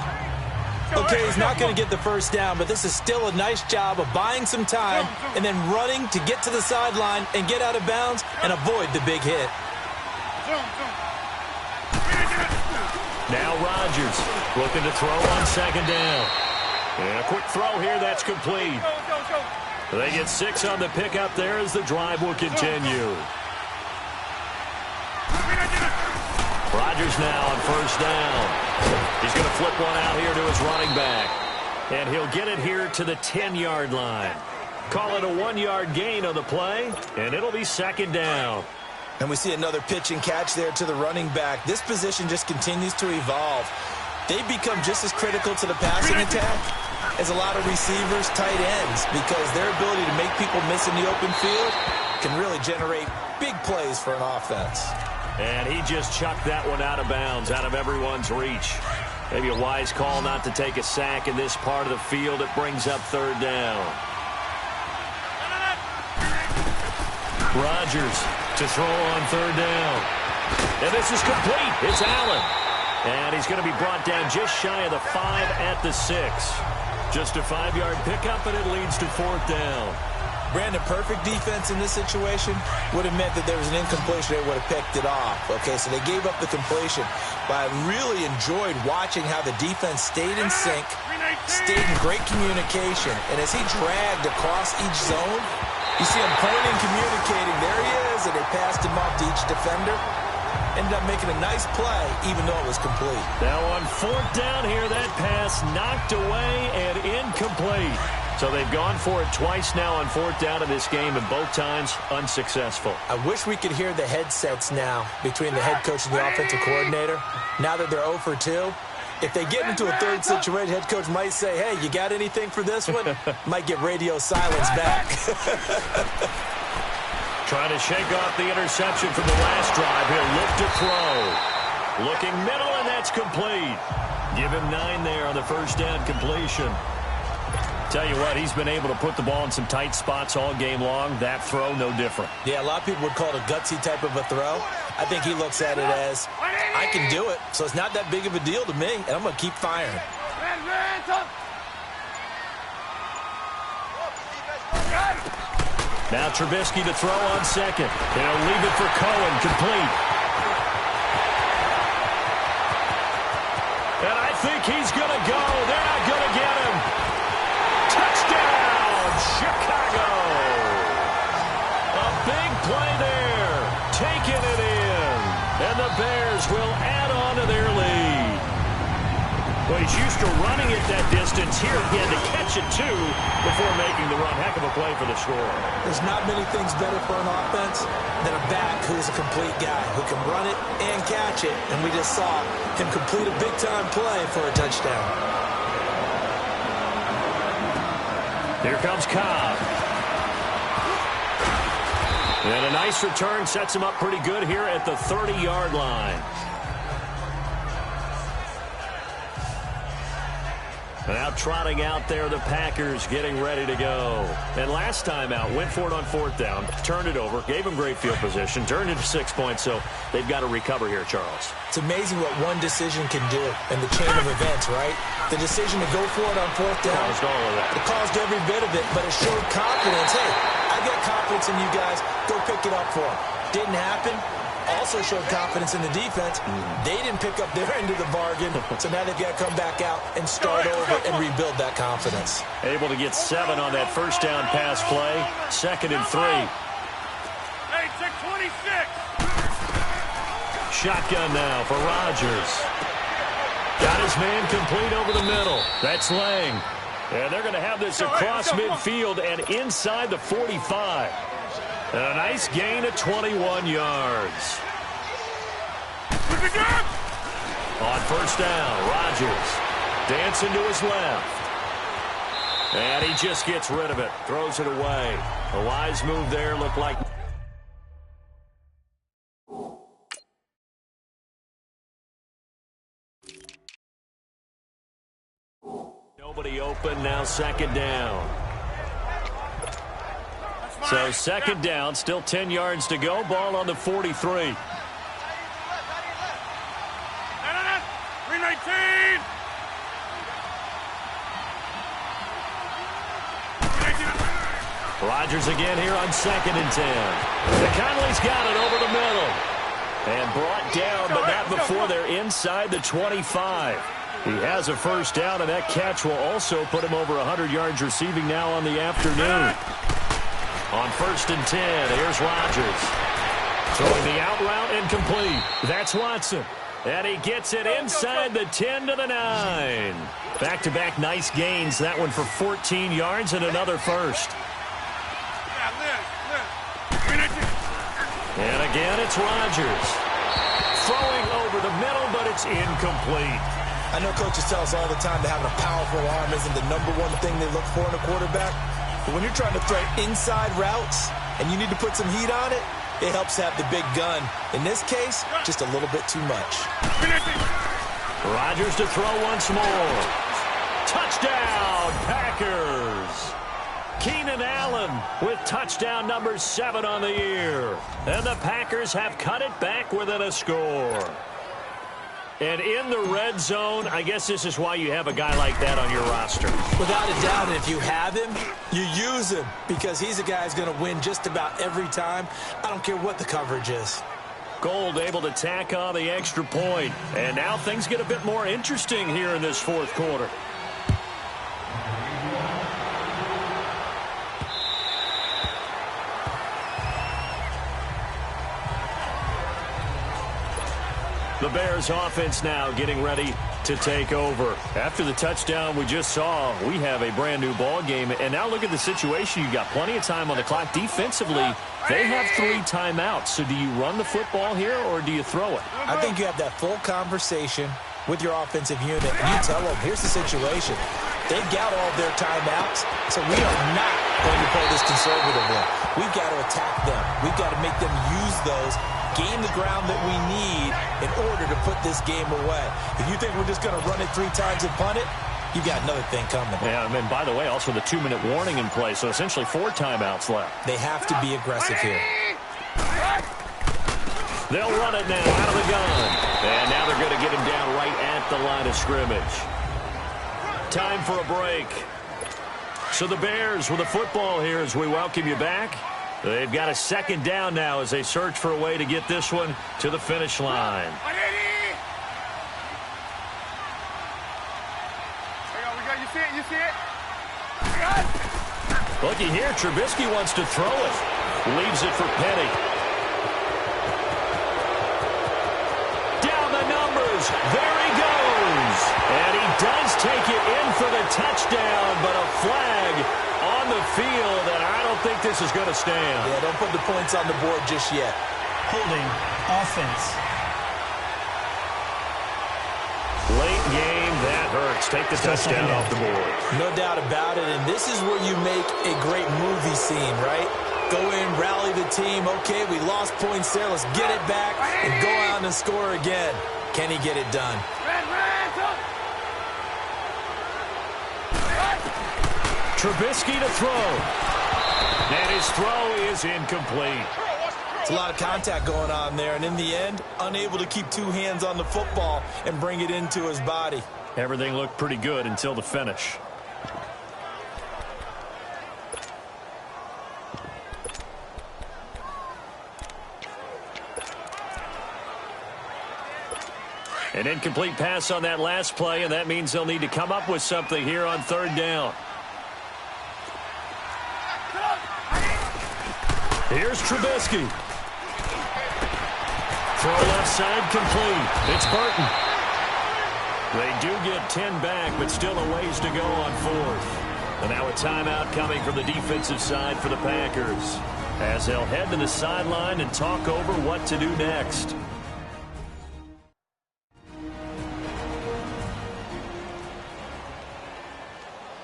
Okay, he's not going to get the first down, but this is still a nice job of buying some time and then running to get to the sideline and get out of bounds and avoid the big hit. Now Rodgers looking to throw on 2nd down. And a quick throw here, that's complete. They get 6 on the pickup there as the drive will continue. Rodgers now on 1st down. He's going to flip one out here to his running back. And he'll get it here to the 10-yard line. Call it a 1-yard gain on the play, and it'll be second down. And we see another pitch and catch there to the running back. This position just continues to evolve. They've become just as critical to the passing attack as a lot of receivers, tight ends, because their ability to make people miss in the open field can really generate big plays for an offense. And he just chucked that one out of bounds, out of everyone's reach. Maybe a wise call not to take a sack in this part of the field. It brings up third down. Rodgers to throw on third down. And this is complete. It's Allen. And he's going to be brought down just shy of the 5 at the 6. Just a 5-yard pickup, and it leads to fourth down. Brandon, perfect defense in this situation would have meant that there was an incompletion. They would have picked it off. Okay, so they gave up the completion. But I really enjoyed watching how the defense stayed in sync, stayed in great communication. And as he dragged across each zone, you see him pointing, communicating. There he is, and they passed him off to each defender. Ended up making a nice play, even though it was complete. Now on fourth down here, that pass knocked away and incomplete. So they've gone for it twice now on fourth down in this game, and both times unsuccessful. I wish we could hear the headsets now between the head coach and the offensive coordinator. Now that they're 0 for 2, if they get into a third situation, head coach might say, hey, you got anything for this one? Might get radio silence back. Trying to shake off the interception from the last drive. He'll look to throw. Looking middle, and that's complete. Give him 9 there on the first down completion. Tell you what, he's been able to put the ball in some tight spots all game long. That throw, no different. Yeah, a lot of people would call it a gutsy type of a throw. I think he looks at it as, I can do it, so it's not that big of a deal to me, and I'm going to keep firing. Now Trubisky to throw on second. He'll leave it for Cohen, complete. And I think he's going to go. They're not going to get him. Touchdown, Chicago. A big play there. Taking it in. And the Bears will add on to their lead. Well, he's used to running it that distance. Here he had to catch it, too, before making the run. Heck of a play for the score. There's not many things better for an offense than a back who is a complete guy who can run it and catch it. And we just saw him complete a big-time play for a touchdown. Here comes Cobb. And a nice return sets him up pretty good here at the 30-yard line. Now trotting out there, the Packers getting ready to go. And last time out, went for it on fourth down, turned it over, gave them great field position, turned it to 6 points, so they've got to recover here, Charles. It's amazing what one decision can do in the chain of events, right? The decision to go for it on fourth down. Caused all of that. It caused every bit of it, but it showed confidence. Hey, I got confidence in you guys. Go pick it up for them. Didn't happen. Also showed confidence in the defense. They didn't pick up their end of the bargain, so now they've got to come back out and start over and rebuild that confidence. Able to get 7 on that first down pass play. 2nd and 3. Hey, check 26. Shotgun now for Rodgers. Got his man complete over the middle. That's Lang. And they're going to have this across midfield and inside the 45. And a nice gain of 21 yards. On first down, Rodgers dancing to his left. And he just gets rid of it, throws it away. A wise move there, looked like. Nobody open, now second down. So second down, still 10 yards to go. Ball on the 43. 319. Rodgers again here on 2nd and 10. Conley's got it over the middle. And brought down, but not before they're inside the 25. He has a first down, and that catch will also put him over 100 yards receiving now on the afternoon. On 1st and 10, here's Rodgers. Throwing the out route and complete. That's Watson. And he gets it inside the 10 to the 9. Back-to-back nice gains. That one for 14 yards and another first. And again, it's Rodgers. Throwing over the middle, but it's incomplete. I know coaches tell us all the time that having a powerful arm isn't the #1 thing they look for in a quarterback. But when you're trying to throw inside routes and you need to put some heat on it, it helps have the big gun. In this case, just a little bit too much. Rodgers to throw once more. Touchdown, Packers. Keenan Allen with touchdown number 7 on the year. And the Packers have cut it back within a score. And in the red zone, I guess this is why you have a guy like that on your roster. Without a doubt, if you have him, you use him because he's a guy who's going to win just about every time. I don't care what the coverage is. Gold able to tack on the extra point. And now things get a bit more interesting here in this fourth quarter. The Bears offense now getting ready to take over. After the touchdown we just saw, we have a brand new ball game. And now look at the situation. You've got plenty of time on the clock. Defensively, they have 3 timeouts. So do you run the football here or do you throw it? I think you have that full conversation with your offensive unit, and you tell them, here's the situation. They've got all their timeouts, so we are not going to play this conservatively. We've got to attack them. We've got to make them use those, gain the ground that we need in order to put this game away. If you think we're just going to run it 3 times and punt it, you've got another thing coming. Yeah, and by the way, also the 2-minute warning in play, so essentially 4 timeouts left. They have to be aggressive here. They'll run it now out of the gun. And now they're going to get him down right at the line of scrimmage. Time for a break. So the Bears with the football here as we welcome you back. They've got a 2nd down now as they search for a way to get this one to the finish line. You see it? Looky here, Trubisky wants to throw it. Leaves it for Petty. Down the numbers. There he goes. And he does take it in for the touchdown, but a flag on the field, and I don't think this is going to stand. Yeah, don't put the points on the board just yet. Holding offense. Late game, that hurts. Take the touchdown off the board. No doubt about it, and this is where you make a great movie scene, right? Go in, rally the team. Okay, we lost points there. Let's get it back and go out and score again. Can he get it done? Trubisky to throw. And his throw is incomplete. It's a lot of contact going on there, and in the end, unable to keep 2 hands on the football and bring it into his body. Everything looked pretty good until the finish. An incomplete pass on that last play, and that means they'll need to come up with something here on 3rd down. Here's Trubisky. Throw left side complete. It's Burton. They do get 10 back, but still a ways to go on 4th. And now a timeout coming from the defensive side for the Packers, as they'll head to the sideline and talk over what to do next.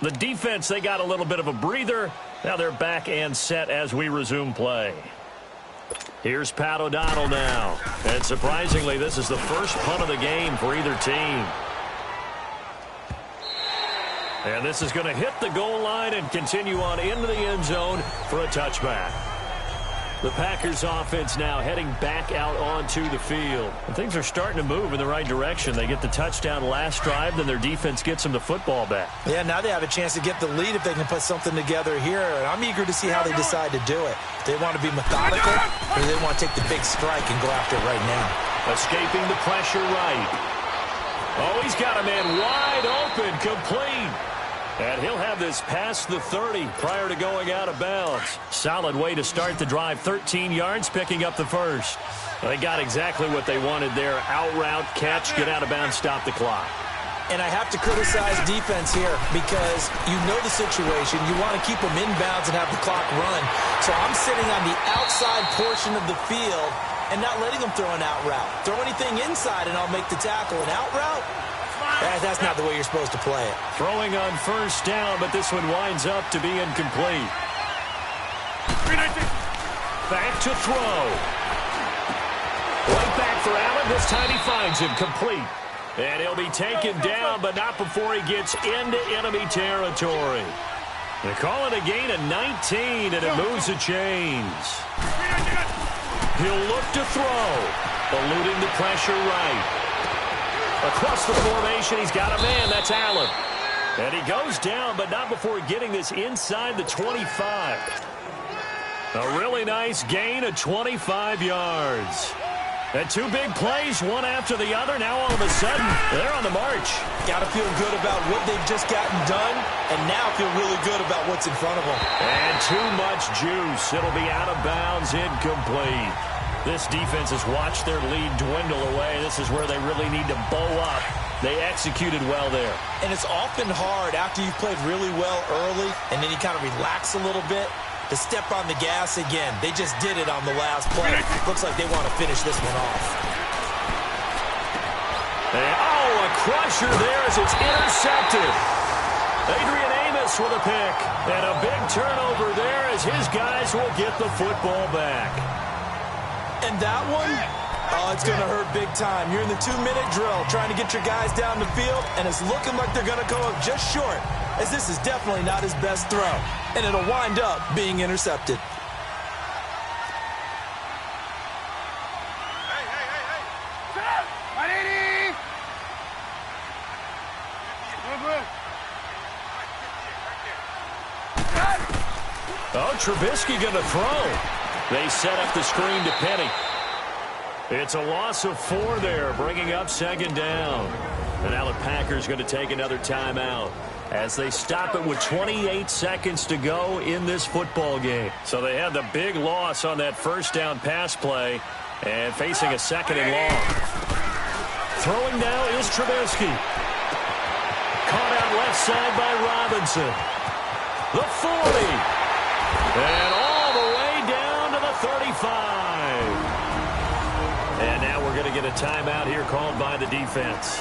The defense, they got a little bit of a breather. Now they're back and set as we resume play. Here's Pat O'Donnell now. And surprisingly, this is the first punt of the game for either team. And this is going to hit the goal line and continue on into the end zone for a touchback. The Packers offense now heading back out onto the field. And things are starting to move in the right direction. They get the touchdown last drive, then their defense gets them the football back. Yeah, now they have a chance to get the lead if they can put something together here. And I'm eager to see how they decide to do it. They want to be methodical, or they want to take the big strike and go after it right now. Escaping the pressure right. Oh, he's got a man wide open, complete. And he'll have this past the 30 prior to going out of bounds. Solid way to start the drive. 13 yards, picking up the first. They got exactly what they wanted there. Out route, catch, get out of bounds, stop the clock. And I have to criticize defense here because you know the situation. You want to keep them inbounds and have the clock run. So I'm sitting on the outside portion of the field and not letting them throw an out route. Throw anything inside and I'll make the tackle. An out route? That's not the way you're supposed to play it. Throwing on first down, but this one winds up to be incomplete. Back to throw. Right back for Allen. This time he finds him complete. And he'll be taken down, but not before he gets into enemy territory. They call it a gain of 19, and it moves the chains. He'll look to throw, eluding the pressure right. Across the formation, he's got a man. That's Allen. And he goes down, but not before getting this inside the 25. A really nice gain of 25 yards. And two big plays, one after the other. Now all of a sudden, they're on the march. Got to feel good about what they've just gotten done, and now feel really good about what's in front of them. And too much juice. It'll be out of bounds, incomplete. This defense has watched their lead dwindle away. This is where they really need to bow up. They executed well there. And it's often hard after you've played really well early, and then you kind of relax a little bit, to step on the gas again. They just did it on the last play. Looks like they want to finish this one off. And, a crusher there as it's intercepted. Adrian Amos with a pick. And a big turnover there as his guys will get the football back. And that one, it's going to hurt big time. You're in the 2-minute drill trying to get your guys down the field, and it's looking like they're going to go up just short, as this is definitely not his best throw. And it'll wind up being intercepted. Trubisky going to throw. They set up the screen to Penny. It's a loss of 4 there, bringing up second down. And now the Packers going to take another timeout as they stop it with 28 seconds to go in this football game. So they had the big loss on that first down pass play and facing a second and long. Throwing now is Trubisky. Caught out left side by Robinson. The 40. And all the way down to the 35. And now we're going to get a timeout here called by the defense,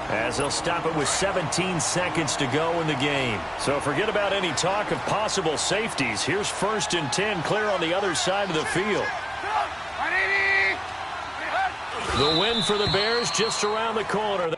as they'll stop it with 17 seconds to go in the game. So forget about any talk of possible safeties. Here's 1st and 10 clear on the other side of the field. The win for the Bears just around the corner.